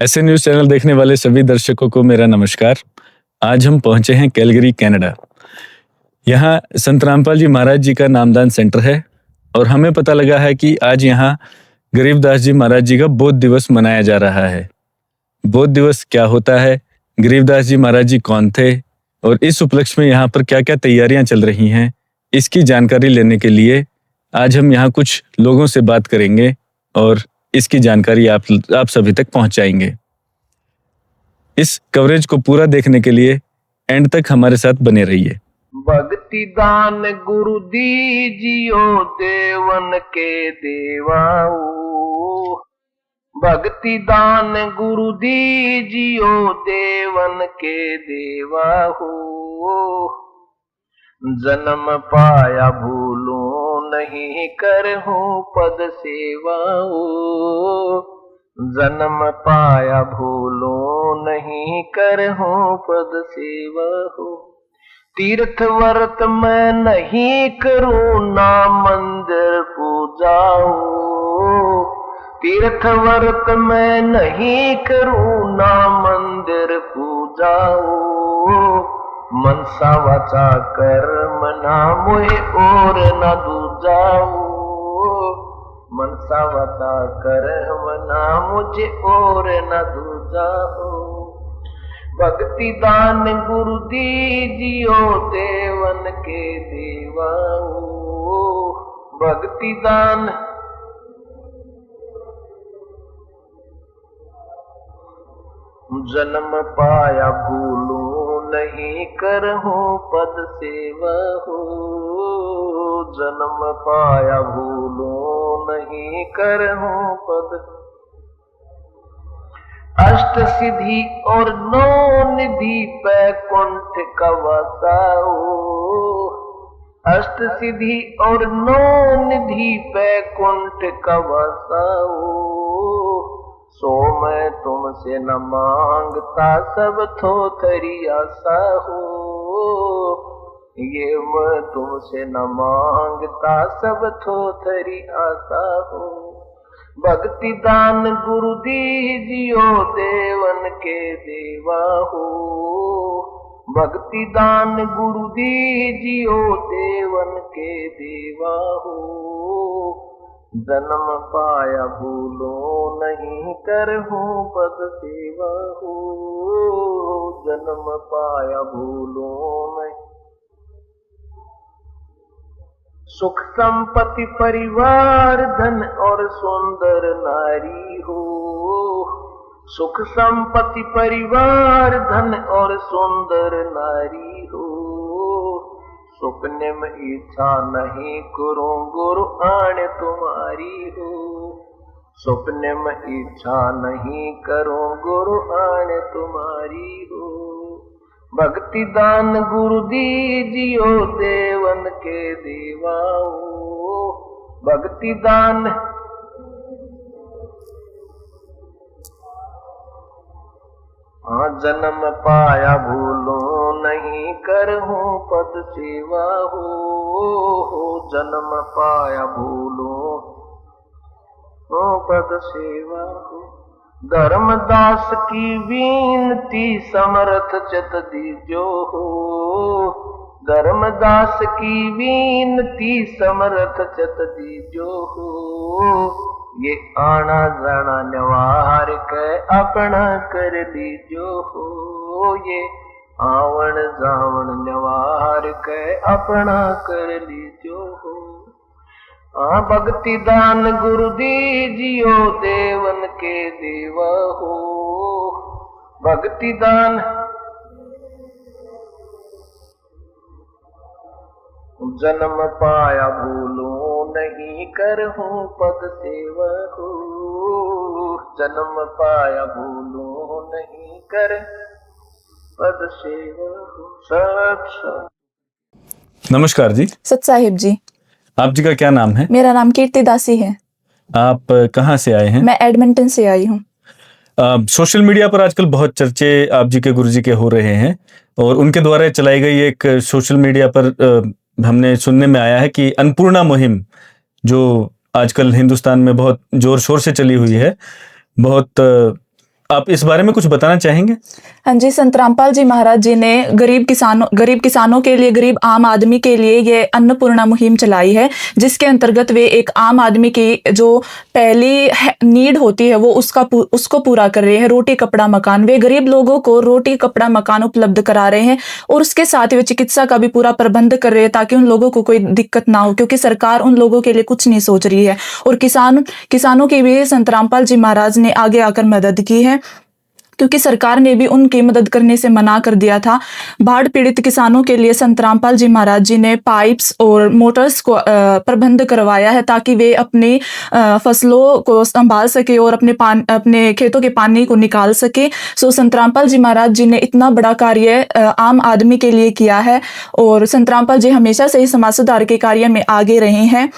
ऐसे news channel देखने वाले सभी दर्शकों को मेरा नमस्कार। आज हम पहुंचे हैं कैलगरी, कनाडा। यहाँ संत रामपाल जी महाराज जी का नामदान सेंटर है और हमें पता लगा है कि आज यहाँ गरीबदास जी महाराज जी का बोध दिवस मनाया जा रहा है। बोध दिवस क्या होता है, गरीबदास जी महाराज जी कौन थे और इस उपलक्ष्य में यहाँ पर क्या-क्या तैयारियां चल रही हैं, इसकी जानकारी लेने के लिए आज हम यहाँ कुछ लोगों से बात करेंगे और इसकी जानकारी आप सभी तक पहुंचाएंगे। इस कवरेज को पूरा देखने के लिए एंड तक हमारे साथ बने रहिए। भक्ति दान गुरु दीजियो देवन के देवाओ, भक्ति दान गुरु दीजियो देवन के देवाओ। जन्म पाया भूलो नहीं करहूं पद सेवाओ, जन्म पाया भूलो नहीं करहूं पद सेवाओ। तीर्थ व्रत मैं नहीं करूं ना मंदिर पूजाओ, तीर्थ व्रत मैं नहीं करूं ना मंदिर पूजाओ। मनसा वाचा कर्म ना मोहे और न दूजाओ, मनसा वाचा कर्म ना मुझे और न दूजाओ। भक्ति दान गुरु दीजियो देवन के देवाओ, भक्ति दान जन्म पाया भूलू नहीं करहूं पद सेवा हो, जन्म पाया भूलू नहीं करहूं पद। अष्ट सिद्धि और नौ निधि बैकुंठ का वासाओ, अष्ट सिद्धि और नौ निधि बैकुंठ का वासाओ। सो मैं तुमसे न मांगता सब थोथरी आशा हो, ये मैं तुमसे न मांगता सब थोथरी आशा हो। भक्ति दान गुरु दीजियो देवन के देवा हो, भक्ति दान गुरु दीजियो देवन के देवा हो। जन्म पाया भूलो नहीं करहूं पद सेवा हो, जन्म पाया भूलो नहीं। सुख संपत्ति परिवार धन और सुंदर नारी हो, सुख संपत्ति परिवार धन और सुंदर नारी हो। सुपने में इच्छा नहीं करूं गुरु आण तुम्हारी हो, सुपने में इच्छा नहीं करूं गुरु आण तुम्हारी हो। भक्ति दान गुरु दीजियो देवन के देवाओ, भक्ति दान जन्म पाया भूलो नहीं करहूं पद सेवा हो, जन्म पाया भूलो पद सेवा हो। धर्मदास की विनती समर्थ चित दीजो हो, धर्मदास की विनती समर्थ चित दीजो हो। ये आना जाना नवार के अपना कर लीजो हो, ये आवन जावन नवार के अपना कर लीजो हो। भक्ति दान गुरु दीजियो देवन के देवा हो, भक्ति दान जन्म पाया भूलो नहीं करहूं पद सेवा हो, जन्म पाया भूलो नहीं कर पद सेवा हो। सत नमस्कार जी। सत साहिब जी। आप जी का क्या नाम है? मेरा नाम कीर्ति दासी है। आप कहाँ से आए हैं? मैं एडमिंटन से आई हूँ। सोशल मीडिया पर आजकल बहुत चर्चे आप जी के गुरु जी के हो रहे हैं और उनके द्वारा चलाई गई एक सोशल मीडिया पर हमने सुनने में आया है कि अन्नपूर्णा मुहिम जो आजकल हिंदुस्तान में बहुत जोर शोर से चली हुई है, बहुत आप इस बारे में कुछ बताना चाहेंगे? हाँ जी, संत रामपाल जी महाराज जी ने गरीब किसानों के लिए, गरीब आम आदमी के लिए ये अन्नपूर्णा मुहिम चलाई है, जिसके अंतर्गत वे एक आम आदमी की जो पहली नीड होती है वो उसको पूरा कर रहे हैं। रोटी कपड़ा मकान, वे गरीब लोगों को रोटी कपड़ा मकान उपलब्ध करा रहे हैं और उसके साथ ही वे चिकित्सा का भी पूरा प्रबंध कर रहे हैं ताकि उन लोगों को कोई दिक्कत ना हो, क्योंकि सरकार उन लोगों के लिए कुछ नहीं सोच रही है। और किसानों की भी संत रामपाल जी महाराज ने आगे आकर मदद की है, क्योंकि सरकार ने भी उनकी मदद करने से मना कर दिया था। बाढ़ पीड़ित किसानों के लिए संत रामपाल जी महाराज जी ने पाइप्स और मोटर्स को प्रबंध करवाया है ताकि वे अपनी फसलों को संभाल सके और अपने खेतों के पानी को निकाल सके। सो संत रामपाल जी महाराज जी ने इतना बड़ा कार्य आम आदमी के लिए किया है और संत रामपाल जी हमेशा से ही समाज सुधार के कार्य में आगे रहे हैं।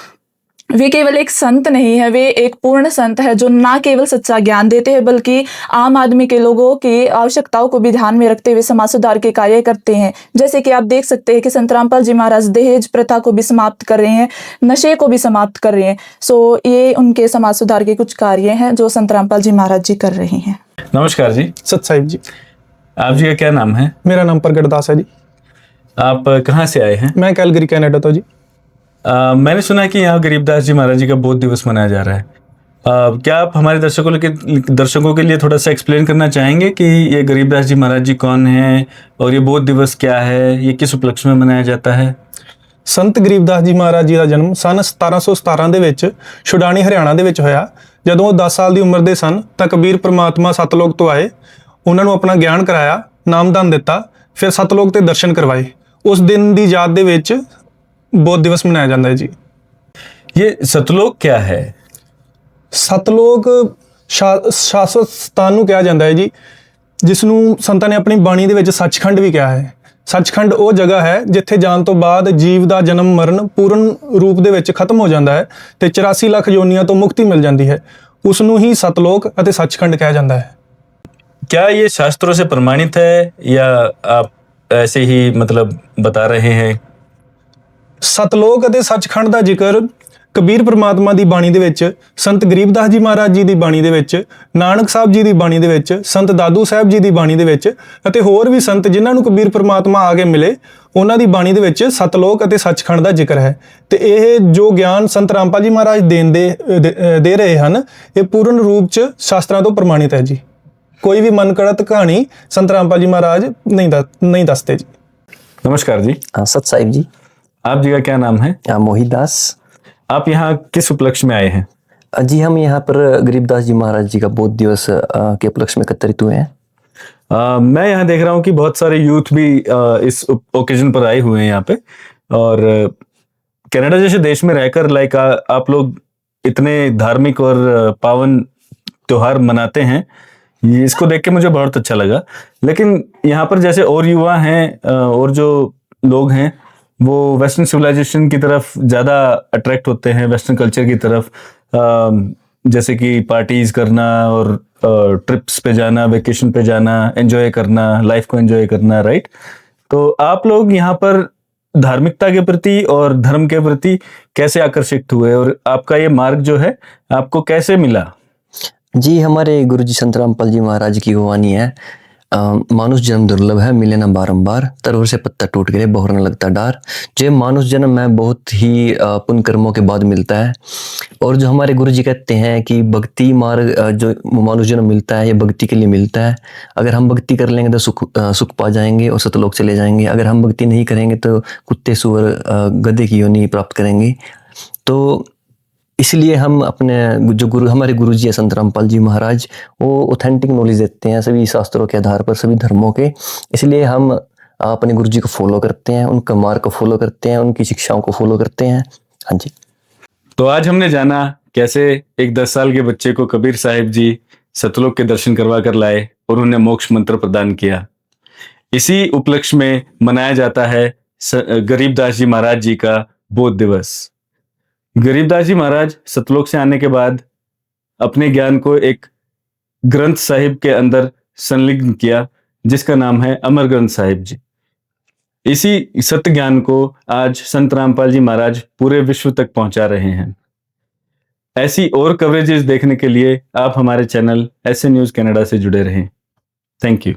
वे केवल एक संत नहीं है, वे एक पूर्ण संत है जो ना केवल सच्चा ज्ञान देते हैं बल्कि आम आदमी के लोगों की आवश्यकताओं को भी ध्यान में रखते हुए समाज सुधार के कार्य करते हैं। जैसे कि आप देख सकते हैं कि संत रामपाल जी महाराज दहेज प्रथा को भी समाप्त कर रहे हैं, नशे को भी समाप्त कर रहे हैं। सो ये उनके समाज सुधार के कुछ कार्य हैं जो संत रामपाल जी महाराज जी कर रहे हैं। नमस्कार जी। सत साहिब जी। आप जी का क्या नाम है? मेरा नाम प्रगट दास है जी। आप कहाँ से आए हैं? मैं कैलगरी कनाडा तो जी। मैंने सुना है कि यहाँ गरीबदास जी महाराज जी का बोध दिवस मनाया जा रहा है। क्या आप हमारे दर्शकों के लिए थोड़ा सा एक्सप्लेन करना चाहेंगे कि ये गरीबदास जी महाराज जी कौन हैं और ये बोध दिवस क्या है, ये किस उपलक्ष्य में मनाया जाता है? ਸੰਤ ਗਰੀਬਦਾਸ ਜੀ ਮਹਾਰਾਜ ਜੀ ਦਾ ਜਨਮ ਸਨ 1717 ਦੇ ਵਿੱਚ ਛੁਡਾਣੀ ਹਰਿਆਣਾ ਦੇ ਵਿੱਚ ਹੋਇਆ। ਜਦੋਂ ਉਹ 10 ਸਾਲ ਦੀ ਉਮਰ ਦੇ ਸਨ ਤਾਂ ਕਬੀਰ ਪ੍ਰਮਾਤਮਾ ਸਤਲੋਕ ਤੋਂ ਆਏ, ਉਹਨਾਂ ਨੂੰ ਆਪਣਾ ਗਿਆਨ ਕਰਾਇਆ, ਨਾਮਦਾਨ ਦਿੱਤਾ, ਫਿਰ ਸਤਲੋਕ ਤੇ ਦਰਸ਼ਨ ਕਰਵਾਏ। ਉਸ ਦਿਨ ਦੀ ਯਾਦ ਦੇ ਵਿੱਚ बोध दिवस मनाया जाता है जी। ये सतलोक क्या है? सतलोक शाश्वत स्थान ਨੂੰ ਕਿਹਾ ਜਾਂਦਾ ਹੈ ਜੀ, ਜਿਸ ਨੂੰ ਸੰਤਾਂ ਨੇ ਆਪਣੀ ਬਾਣੀ ਦੇ ਵਿੱਚ ਸੱਚਖੰਡ ਵੀ ਕਿਹਾ ਹੈ। ਸੱਚਖੰਡ ਉਹ ਜਗ੍ਹਾ ਹੈ ਜਿੱਥੇ ਜਾਣ ਤੋਂ ਬਾਅਦ ਜੀਵ ਦਾ ਜਨਮ ਮਰਨ ਪੂਰਨ ਰੂਪ ਦੇ ਵਿੱਚ ਖਤਮ ਹੋ ਜਾਂਦਾ ਹੈ ਤੇ 84 ਲੱਖ ਯੋਨੀਆਂ ਤੋਂ ਮੁਕਤੀ ਮਿਲ ਜਾਂਦੀ ਹੈ। ਉਸ ਨੂੰ ਹੀ ਸਤਲੋਕ ਅਤੇ ਸੱਚਖੰਡ ਕਿਹਾ ਜਾਂਦਾ ਹੈ। क्या ये शास्त्रों से प्रमाणित है या आप ऐसे ही मतलब बता रहे हैं? ਸਤਲੋਕ ਅਤੇ ਸੱਚਖੰਡ ਦਾ ਜ਼ਿਕਰ ਕਬੀਰ ਪ੍ਰਮਾਤਮਾ ਦੀ ਬਾਣੀ ਦੇ ਵਿੱਚ, ਸੰਤ ਗਰੀਬਦਾਸ ਜੀ ਮਹਾਰਾਜ ਜੀ ਦੀ ਬਾਣੀ ਦੇ ਵਿੱਚ, ਨਾਨਕ ਸਾਹਿਬ ਜੀ ਦੀ ਬਾਣੀ ਦੇ ਵਿੱਚ, ਸੰਤ ਦਾਦੂ ਸਾਹਿਬ ਜੀ ਦੀ ਬਾਣੀ ਦੇ ਵਿੱਚ ਅਤੇ ਹੋਰ ਵੀ ਸੰਤ ਜਿਨ੍ਹਾਂ ਨੂੰ ਕਬੀਰ ਪ੍ਰਮਾਤਮਾ ਆ ਕੇ ਮਿਲੇ ਉਹਨਾਂ ਦੀ ਬਾਣੀ ਦੇ ਵਿੱਚ ਸਤਲੋਕ ਅਤੇ ਸੱਚਖੰਡ ਦਾ ਜ਼ਿਕਰ ਹੈ। ਤੇ ਇਹ ਜੋ ਗਿਆਨ ਸੰਤ ਰਾਮਪਾਲ ਜੀ ਮਹਾਰਾਜ ਦੇ ਰਹੇ ਹਨ, ਇਹ ਪੂਰਨ ਰੂਪ 'ਚ ਸ਼ਾਸਤਰਾਂ ਤੋਂ ਪ੍ਰਮਾਣਿਤ ਹੈ ਜੀ। ਕੋਈ ਵੀ ਮਨਗढ़ंत ਕਹਾਣੀ ਸੰਤ ਰਾਮਪਾਲ ਜੀ ਮਹਾਰਾਜ नहीं ਦੱਸਦੇ ਜੀ। नमस्कार जी। सत साहिब जी। आप जी का क्या नाम है? मोहित दास। आप यहाँ किस उपलक्ष्य में आए हैं? जी हम यहाँ पर गरीबदास जी महाराज जी का बोध दिवस के उपलक्ष्य में एकत्रित हुए हैं। मैं यहाँ देख रहा हूँ कि बहुत सारे यूथ भी इस ओकेजन पर आए हुए हैं यहाँ पे, और कनाडा जैसे देश में रहकर आप लोग इतने धार्मिक और पावन त्योहार मनाते हैं, इसको देख के मुझे बहुत अच्छा लगा। लेकिन यहाँ पर जैसे और युवा हैं और जो लोग हैं वो वेस्टर्न सिविलाइजेशन की तरफ ज़्यादा अट्रैक्ट होते हैं, वेस्टर्न कल्चर की तरफ, जैसे कि पार्टीज करना और ट्रिप्स पे जाना, वेकेशन पे जाना, एंजॉय करना, लाइफ को एंजॉय करना, राइट? तो आप लोग यहाँ पर धार्मिकता के प्रति और धर्म के प्रति कैसे आकर्षित हुए और आपका ये मार्ग जो है आपको कैसे मिला? जी हमारे गुरुजी संत रामपाल जी महाराज की वो वाणी है, मानुष जन्म दुर्लभ है, मिले ना बारंबार, तरोर से पत्ता टूट गए बहुर न लगता डार। जो ये मानुष जन्म है बहुत ही पुण्य कर्मों के बाद मिलता है। और जो हमारे गुरुजी कहते हैं कि भक्ति मार्ग जो मानुष जन्म मिलता है ये भक्ति के लिए मिलता है। अगर हम भक्ति कर लेंगे तो सुख पा जाएंगे और सतलोक चले जाएंगे। अगर हम भक्ति नहीं करेंगे तो कुत्ते सुअर गधे की योनि प्राप्त करेंगे। तो इसलिए हम अपने जो हमारे गुरुजी है संत रामपाल जी महाराज, वो ऑथेंटिक नॉलेज देते हैं सभी शास्त्रों के आधार पर, सभी धर्मों के। इसलिए हम अपने गुरुजी को फॉलो करते हैं, उनका मार्ग को फॉलो करते हैं, उनकी शिक्षाओं को फॉलो करते हैं। हाँ जी। तो आज हमने जाना कैसे एक 10 साल के बच्चे को कबीर साहिब जी सतलोक के दर्शन करवा कर लाए और उन्हें मोक्ष मंत्र प्रदान किया। इसी उपलक्ष्य में मनाया जाता है गरीबदास जी महाराज जी का बोध दिवस। गरीबदास जी महाराज सतलोक से आने के बाद अपने ज्ञान को एक ग्रंथ साहिब के अंदर संलग्न किया जिसका नाम है अमर ग्रंथ साहिब जी। इसी सत्य ज्ञान को आज संत रामपाल जी महाराज पूरे विश्व तक पहुंचा रहे हैं। ऐसी और कवरेजेस देखने के लिए आप हमारे चैनल ऐसे न्यूज़ कनाडा से जुड़े रहें। Thank you.